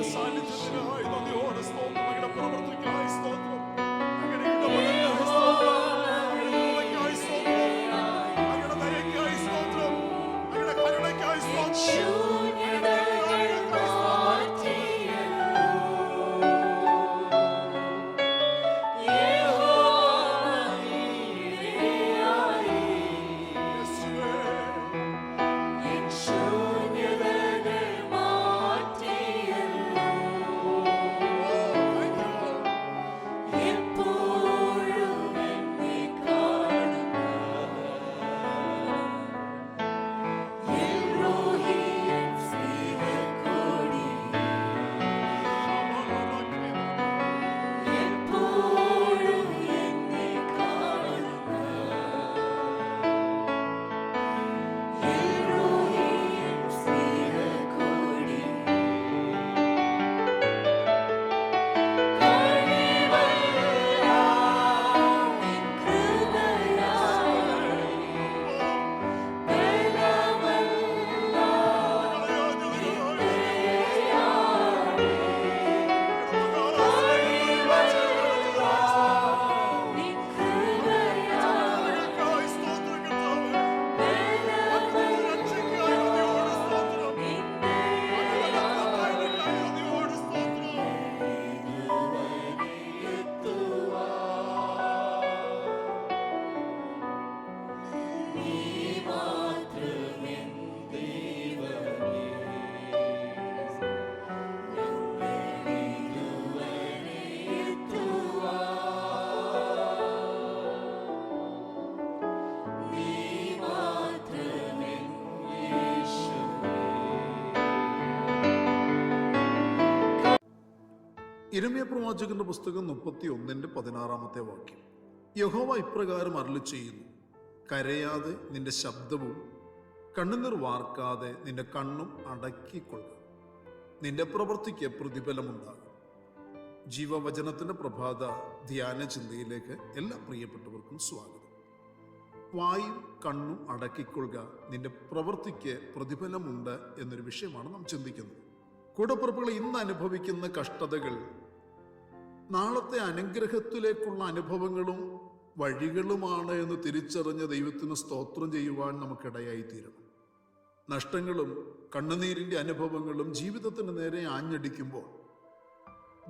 സാന്നിധ്യത്തിനായി നന്ദിയോടെ സ്തോത്രം. അങ്ങയുടെ പ്രവർത്തിക്കായി സ്തോത്രം. അങ്ങയുടെ ഇടപെടലിനായി സ്തോത്രം. അങ്ങയുടെ കൃപയ്ക്കായി സ്തോത്രം. അങ്ങയുടെ ദയയ്ക്കായി സ്തോത്രം. അങ്ങയുടെ കരുണയ്ക്കായി സ്തോത്രം. യിരെമ്യാ പ്രവാചകന്റെ പുസ്തകം 31:16 വാക്യം. യഹോവ ഇപ്രകാരം അരുളിച്ചെയ്യുന്നു, കരയാതെ നിന്റെ ശബ്ദവും കണ്ണുനീർ വാർക്കാതെ നിന്റെ കണ്ണും അടക്കിക്കൊള്ളുക. നിന്റെ പ്രവൃത്തിക്ക് പ്രതിഫലമുണ്ടാകും. ജീവവചനത്തിന്റെ പ്രഭാത ധ്യാന ചിന്തയിലേക്ക് എല്ലാ പ്രിയപ്പെട്ടവർക്കും സ്വാഗതം. വായും കണ്ണും അടക്കിക്കൊള്ളുക, നിന്റെ പ്രവൃത്തിക്ക് പ്രതിഫലമുണ്ട് എന്നൊരു വിഷയമാണ് നാം ചിന്തിക്കുന്നത്. കൂടപ്പിറപ്പുകൾ ഇന്ന് അനുഭവിക്കുന്ന കഷ്ടതകൾ നാളത്തെ അനുഗ്രഹത്തിലേക്കുള്ള അനുഭവങ്ങളും വഴികളുമാണ് എന്ന് തിരിച്ചറിഞ്ഞ ദൈവത്തിന് സ്തോത്രം ചെയ്യുവാൻ നമുക്കിടയായി തീരണം. നഷ്ടങ്ങളും കണ്ണുനീരിൻ്റെ അനുഭവങ്ങളും ജീവിതത്തിന് നേരെ ആഞ്ഞടിക്കുമ്പോൾ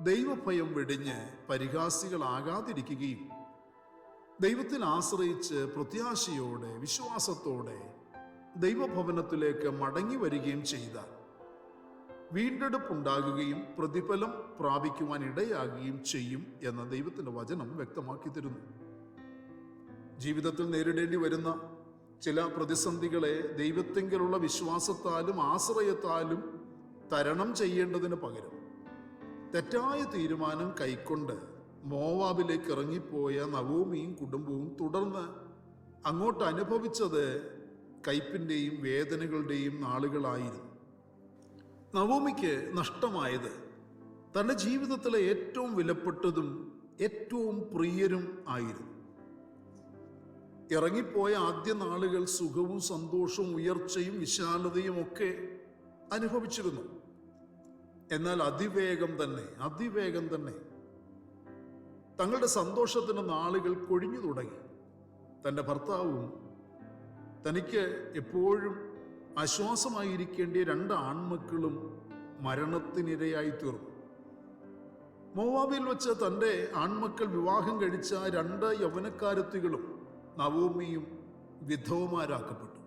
ദൈവഭയം വെടിഞ്ഞ് പരിഹാസികളാകാതിരിക്കുകയും ദൈവത്തിൽ ആശ്രയിച്ച് പ്രത്യാശയോടെ വിശ്വാസത്തോടെ ദൈവഭവനത്തിലേക്ക് മടങ്ങി വരികയും ചെയ്താൽ വീണ്ടെടുപ്പുണ്ടാകുകയും പ്രതിഫലം പ്രാപിക്കുവാൻ ഇടയാകുകയും ചെയ്യും എന്ന ദൈവത്തിൻ്റെ വചനം വ്യക്തമാക്കി തരുന്നു. ജീവിതത്തിൽ നേരിടേണ്ടി വരുന്ന ചില പ്രതിസന്ധികളെ ദൈവത്തെങ്കിലുള്ള വിശ്വാസത്താലും ആശ്രയത്താലും തരണം ചെയ്യേണ്ടതിന് പകരം തെറ്റായ തീരുമാനം കൈക്കൊണ്ട് മോവാബിലേക്ക് ഇറങ്ങിപ്പോയ നവോമിയും കുടുംബവും തുടർന്ന് അങ്ങോട്ട് അനുഭവിച്ചത് കയ്പിൻ്റെയും വേദനകളുടെയും നാളുകളായിരുന്നു. നവോമിക്ക് നഷ്ടമായത് തൻ്റെ ജീവിതത്തിലെ ഏറ്റവും വിലപ്പെട്ടതും ഏറ്റവും പ്രിയരും ആയിരുന്നു. ഇറങ്ങിപ്പോയ ആദ്യ നാളുകൾ സുഖവും സന്തോഷവും ഉയർച്ചയും വിശാലതയും ഒക്കെ അനുഭവിച്ചിരുന്നു. എന്നാൽ അതിവേഗം തന്നെ തങ്ങളുടെ സന്തോഷത്തിന് നാളുകൾ കൊഴിഞ്ഞു തുടങ്ങി. തൻ്റെ ഭർത്താവും തനിക്ക് എപ്പോഴും ആശ്വാസമായിരിക്കേണ്ട 2 ആൺമക്കളും മരണത്തിനിരയായി തീർന്നു. മോവാബിൽ വെച്ച് തൻ്റെ ആൺമക്കൾ വിവാഹം കഴിച്ച 2 യൗവനക്കാരത്തികളും നവോമിയും വിധവമാരാക്കപ്പെട്ടു.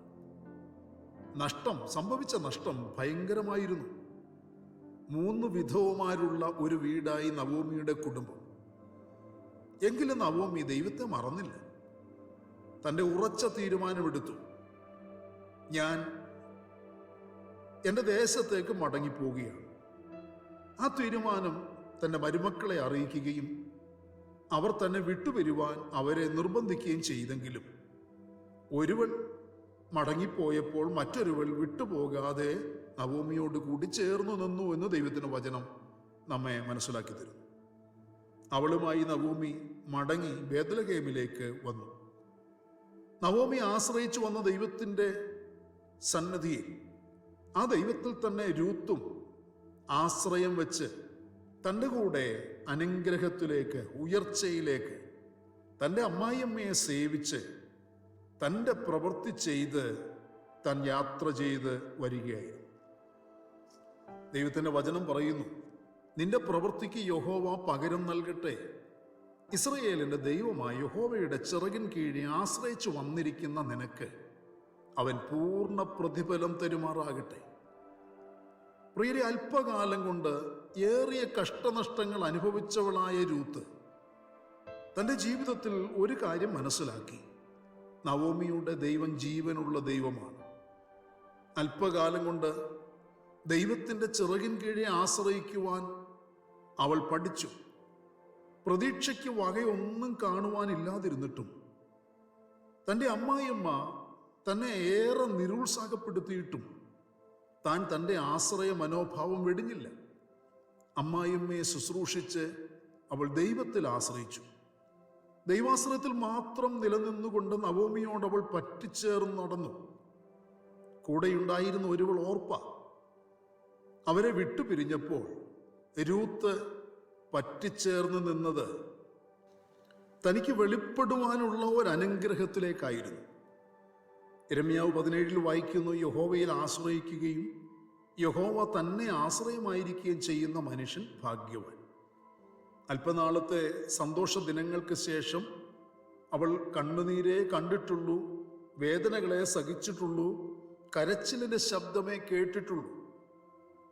സംഭവിച്ച നഷ്ടം ഭയങ്കരമായിരുന്നു. 3 വിധവമാരുള്ള ഒരു വീടായി നവോമിയുടെ കുടുംബം. എങ്കിലും നവോമി ദൈവത്തെ മറന്നില്ല. തൻ്റെ ഉറച്ച തീരുമാനമെടുത്തു, ഞാൻ എൻ്റെ ദേശത്തേക്ക് മടങ്ങിപ്പോവുകയാണ്. ആ തീരുമാനം തൻ്റെ മരുമക്കളെ അറിയിക്കുകയും അവർ തന്നെ വിട്ടുവരുവാൻ അവരെ നിർബന്ധിക്കുകയും ചെയ്തെങ്കിലും ഒരുവൾ മടങ്ങിപ്പോയപ്പോൾ മറ്റൊരുവൾ വിട്ടുപോകാതെ നവോമിയോട് കൂടി ചേർന്നു നിന്നു എന്ന് ദൈവത്തിൻ്റെ വചനം നമ്മെ മനസ്സിലാക്കി തരുന്നു. അവളുമായി നവോമി മടങ്ങി ബേത്ലഹേമിലേക്ക് വന്നു. നവോമി ആശ്രയിച്ചു വന്ന ദൈവത്തിൻ്റെ സന്നദ്ധിയിൽ ആ ദൈവത്തിൽ തന്നെ രൂത്തും ആശ്രയം വെച്ച് തൻ്റെ കൂടെ അനുഗ്രഹത്തിലേക്ക്, ഉയർച്ചയിലേക്ക് തൻ്റെ അമ്മായിയമ്മയെ സേവിച്ച് തൻ്റെ പ്രവൃത്തി ചെയ്ത് താൻ യാത്ര ചെയ്ത് വരികയായിരുന്നു. ദൈവത്തിൻ്റെ വചനം പറയുന്നു, നിന്റെ പ്രവൃത്തിക്ക് യഹോവ പകരം നൽകട്ടെ. ഇസ്രയേലിൻ്റെ ദൈവമായ യഹോവയുടെ ചിറകിൻ കീഴിൽ ആശ്രയിച്ചു വന്നിരിക്കുന്ന നിനക്ക് അവൻ പൂർണ്ണ പ്രതിഫലം തരുമാറാകട്ടെ. പ്രിയരെ, അല്പകാലം കൊണ്ട് ഏറിയ കഷ്ടനഷ്ടങ്ങൾ അനുഭവിച്ചവളായ രൂത്ത് തൻ്റെ ജീവിതത്തിൽ ഒരു കാര്യം മനസ്സിലാക്കി: നവോമിയുടെ ദൈവം ജീവനുള്ള ദൈവമാണ്. അല്പകാലം കൊണ്ട് ദൈവത്തിൻ്റെ ചിറകിൻ കീഴെ ആശ്രയിക്കുവാൻ അവൾ പഠിച്ചു. പ്രതീക്ഷയ്ക്ക് വകയൊന്നും കാണുവാനില്ലാതിരുന്നിട്ടും തൻ്റെ അമ്മായിയമ്മ തന്നെ ഏറെ നിരുത്സാഹപ്പെടുത്തിയിട്ടും താൻ തൻ്റെ ആശ്രയ മനോഭാവം വെടിഞ്ഞില്ല. അമ്മായിയമ്മയെ ശുശ്രൂഷിച്ച് അവൾ ദൈവത്തിൽ ആശ്രയിച്ചു. ദൈവാശ്രയത്തിൽ മാത്രം നിലനിന്നുകൊണ്ട് നവോമിയോട് അവൾ പറ്റിച്ചേർന്ന് നടന്നു. കൂടെയുണ്ടായിരുന്ന ഒരുവൾ ഓർപ്പ. അവരെ വിട്ടുപിരിഞ്ഞപ്പോൾ രൂത്ത് പറ്റിച്ചേർന്ന് നിന്നത് തനിക്ക് വെളിപ്പെടുവാനുള്ള ഒരു അനുഗ്രഹത്തിലേക്കായിരുന്നു. യിരെമ്യാവ് 17 വായിക്കുന്നു, യഹോവയിൽ ആശ്രയിക്കുകയും യഹോവ തന്നെ ആശ്രയമായിരിക്കുകയും ചെയ്യുന്ന മനുഷ്യൻ ഭാഗ്യവാൻ. അല്പനാളത്തെ സന്തോഷ ദിനങ്ങൾക്ക് ശേഷം അവൾ കണ്ണുനീരേ കണ്ടിട്ടുള്ളൂ, വേദനകളെ സഹിച്ചിട്ടുള്ളൂ, കരച്ചിലിൻ്റെ ശബ്ദമേ കേട്ടിട്ടുള്ളൂ.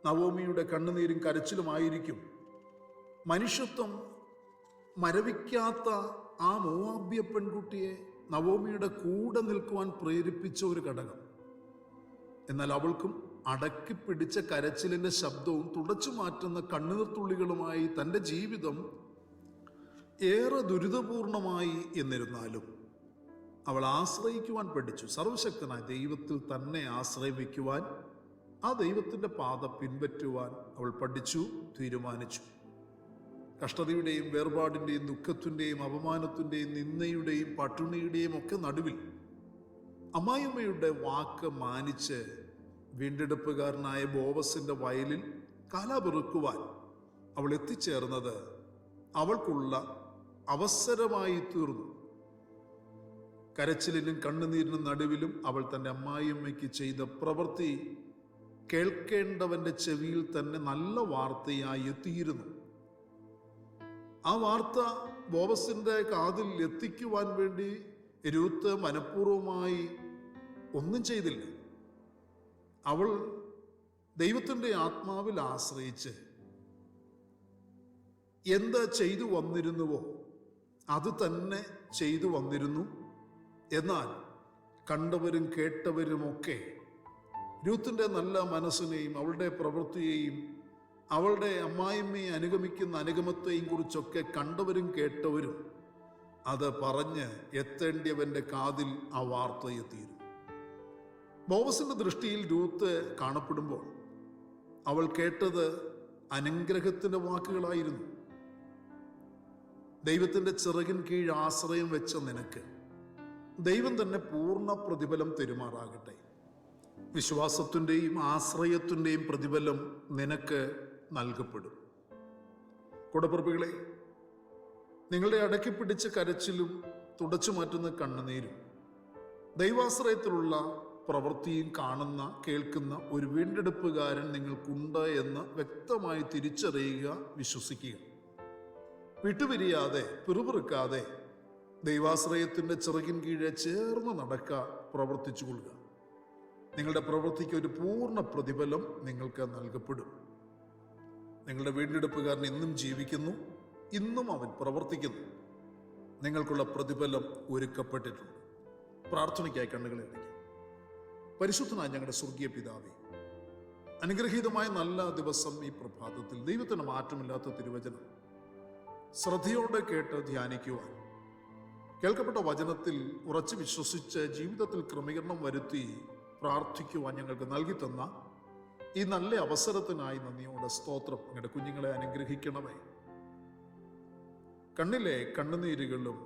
നവോമിയുടെ കണ്ണുനീരും കരച്ചിലുമായിരിക്കും മനുഷ്യത്വം മരവിക്കാത്ത ആ മോവാബ്യ പെൺകുട്ടിയെ നവോമിയുടെ കൂടെ നിൽക്കുവാൻ പ്രേരിപ്പിച്ച ഒരു ഘടകം. എന്നാൽ അവൾക്കും അടക്കിപ്പിടിച്ച കരച്ചിലിൻ്റെ ശബ്ദവും തുടച്ചു മാറ്റുന്ന കണ്ണുനീർത്തുള്ളികളുമായി തൻ്റെ ജീവിതം ഏറെ ദുരിതപൂർണമായി എന്നിരുന്നാലും അവൾ ആശ്രയിക്കുവാൻ പഠിച്ചു. സർവശക്തനായ ദൈവത്തിൽ തന്നെ ആശ്രയിക്കുവാൻ, ആ ദൈവത്തിൻ്റെ പാത പിൻപറ്റുവാൻ അവൾ പഠിച്ചു, തീരുമാനിച്ചു. കഷ്ടതയുടെയും വേർപാടിൻ്റെയും ദുഃഖത്തിൻ്റെയും അപമാനത്തിൻ്റെയും നിന്ദയുടെയും പട്ടിണിയുടെയും ഒക്കെ നടുവിൽ അമ്മായിയമ്മയുടെ വാക്ക് മാനിച്ച് വീണ്ടെടുപ്പുകാരനായ ബോവസിൻ്റെ വയലിൽ കലപെറുക്കുവാൻ അവൾ എത്തിച്ചേർന്നത് അവൾക്കുള്ള അവസരമായി തീർന്നു. കരച്ചിലിനും കണ്ണുനീരിനും നടുവിലും അവൾ തൻ്റെ അമ്മായിയമ്മയ്ക്ക് ചെയ്ത പ്രവൃത്തി കേൾക്കേണ്ടവൻ്റെ ചെവിയിൽ തന്നെ നല്ല വാർത്തയായി എത്തിയിരുന്നു. ആ വാർത്ത ബോവസിൻ്റെ കാതിൽ എത്തിക്കുവാൻ വേണ്ടി രൂത്ത് മനഃപൂർവമായി ഒന്നും ചെയ്തില്ല. അവൾ ദൈവത്തിൻ്റെ ആത്മാവിൽ ആശ്രയിച്ച് എന്ത് ചെയ്തു വന്നിരുന്നുവോ അത് തന്നെ ചെയ്തു വന്നിരുന്നു. എന്നാൽ കണ്ടവരും കേട്ടവരുമൊക്കെ രൂത്തിൻ്റെ നല്ല മനസ്സിനെയും അവളുടെ പ്രവൃത്തിയെയും അവളുടെ അമ്മായിമ്മയെ അനുഗമിക്കുന്ന അനുഗമത്തെയും കുറിച്ചൊക്കെ കണ്ടവരും കേട്ടവരും അത് പറഞ്ഞ് എത്തേണ്ടിയവൻ്റെ കാതിൽ ആ വാർത്ത എത്തിയിരുന്നു. ബോവസിന്റെ ദൃഷ്ടിയിൽ രൂത്ത് കാണപ്പെടുമ്പോൾ അവൾ കേട്ടത് അനുഗ്രഹത്തിന്റെ വാക്കുകളായിരുന്നു. ദൈവത്തിന്റെ ചിറകിൻ കീഴ് ആശ്രയം വെച്ച നിനക്ക് ദൈവം തന്നെ പൂർണ്ണ പ്രതിഫലം തരുമാറാകട്ടെ. വിശ്വാസത്തിൻ്റെയും ആശ്രയത്തിൻ്റെയും പ്രതിഫലം നിനക്ക് നൽകപ്പെടും. കൂടപ്പിറപ്പുകളെ, നിങ്ങളുടെ അടക്കിപ്പിടിച്ച കരച്ചിലും തുടച്ചു മാറ്റുന്ന കണ്ണുനീരും ദൈവാശ്രയത്തിലുള്ള പ്രവൃത്തിയും കാണുന്ന കേൾക്കുന്ന ഒരു വീണ്ടെടുപ്പുകാരൻ നിങ്ങൾക്കുണ്ട് എന്ന് വ്യക്തമായി തിരിച്ചറിയുക, വിശ്വസിക്കുക. വിട്ടുപിരിയാതെ പിറുപിറുക്കാതെ ദൈവാശ്രയത്തിൻ്റെ ചിറകിൻ കീഴെ ചേർന്ന് നടക്കുക, പ്രവർത്തിച്ചു കൊള്ളുക. നിങ്ങളുടെ പ്രവൃത്തിക്ക് ഒരു പൂർണ്ണ പ്രതിഫലം നിങ്ങൾക്ക് നൽകപ്പെടും. നിങ്ങളുടെ വീണ്ടെടുപ്പുകാരൻ ഇന്നും ജീവിക്കുന്നു, ഇന്നും അവൻ പ്രവർത്തിക്കുന്നു. നിങ്ങൾക്കുള്ള പ്രതിഫലം ഒരുക്കപ്പെട്ടിട്ടുണ്ട്. പ്രാർത്ഥനയ്ക്കായി കണ്ണുകളെ അടയ്ക്കുക. പരിശുദ്ധനായ ഞങ്ങളുടെ സ്വർഗീയ പിതാവേ, അനുഗ്രഹീതമായ നല്ല ദിവസം ഈ പ്രഭാതത്തിൽ ദൈവത്തിന് മാറ്റമില്ലാത്ത തിരുവചനം ശ്രദ്ധയോടെ കേട്ട് ധ്യാനിക്കുവാൻ, കേൾക്കപ്പെട്ട വചനത്തിൽ ഉറച്ചു വിശ്വസിച്ച് ജീവിതത്തിൽ ക്രമീകരണം വരുത്തി പ്രാർത്ഥിക്കുവാൻ ഞങ്ങൾക്ക് നൽകി തന്ന ഈ നല്ല അവസരത്തിനായി നന്ദിയോടെ സ്തോത്രം. ഞങ്ങളുടെ കുഞ്ഞുങ്ങളെ അനുഗ്രഹിക്കണമേ. കണ്ണിലെ കണ്ണുനീരുകളും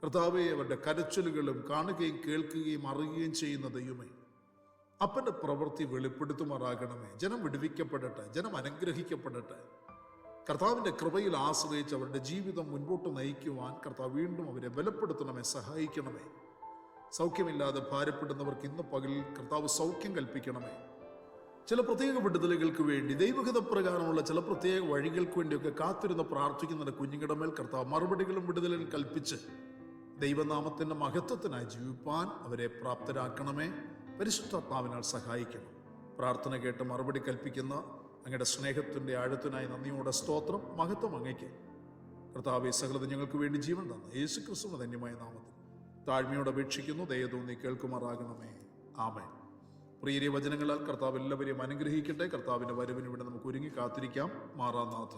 കർത്താവേ അവരുടെ കരച്ചിലുകളും കാണുകയും കേൾക്കുകയും അറിയുകയും ചെയ്യുന്ന ദൈവമേ, അപ്പൻ്റെ പ്രവൃത്തി വെളിപ്പെടുത്തുമാറാകണമേ. ജനം വിടുവിക്കപ്പെടട്ടെ, ജനം അനുഗ്രഹിക്കപ്പെടട്ടെ. കർത്താവിൻ്റെ കൃപയിൽ ആശ്രയിച്ച് അവരുടെ ജീവിതം മുൻപോട്ട് നയിക്കുവാൻ കർത്താവ് വീണ്ടും അവരെ ബലപ്പെടുത്തണമേ, സഹായിക്കണമേ. സൗഖ്യമില്ലാതെ ഭാരപ്പെടുന്നവർക്ക് ഇന്ന് പകലിൽ കർത്താവ് സൗഖ്യം കൽപ്പിക്കണമേ. ചില പ്രത്യേക വിടുതലുകൾക്ക് വേണ്ടി ദൈവഹിതപ്രകാരമുള്ള ചില പ്രത്യേക വഴികൾക്ക് വേണ്ടിയൊക്കെ കാത്തിരുന്ന് പ്രാർത്ഥിക്കുന്ന കുഞ്ഞുങ്ങളുടെ മേൽ കർത്താവ് മറുപടികളും വിടുതലും കൽപ്പിച്ച് ദൈവനാമത്തിൻ്റെ മഹത്വത്തിനായി ജീവിപ്പാൻ അവരെ പ്രാപ്തരാക്കണമേ. പരിശുദ്ധാത്മാവിനാൽ സഹായിക്കണം. പ്രാർത്ഥന കേട്ട് മറുപടി കൽപ്പിക്കുന്ന അങ്ങയുടെ സ്നേഹത്തിൻ്റെ ആഴത്തിനായി നന്ദിയോടെ സ്തോത്രം. മഹത്വം അങ്ങയ്ക്ക്. കർത്താവേ, സകലത ഞങ്ങൾക്ക് വേണ്ടി ജീവൻ തന്ന യേശുക്രിസ്തുവിന്റെ ധന്യമായ നാമത്തിൽ താഴ്മയോടെ അപേക്ഷിക്കുന്നു. ദയ തോന്നി കേൾക്കുമാറാകണമേ. ആമേൻ. പ്രിയരെ, വചനങ്ങളാൽ കർത്താവ് എല്ലാവരെയും അനുഗ്രഹിക്കട്ടെ. കർത്താവിൻ്റെ വരവിന് ഇവിടെ നമുക്ക് ഒരുങ്ങി കാത്തിരിക്കാം. മാറാനാഥ.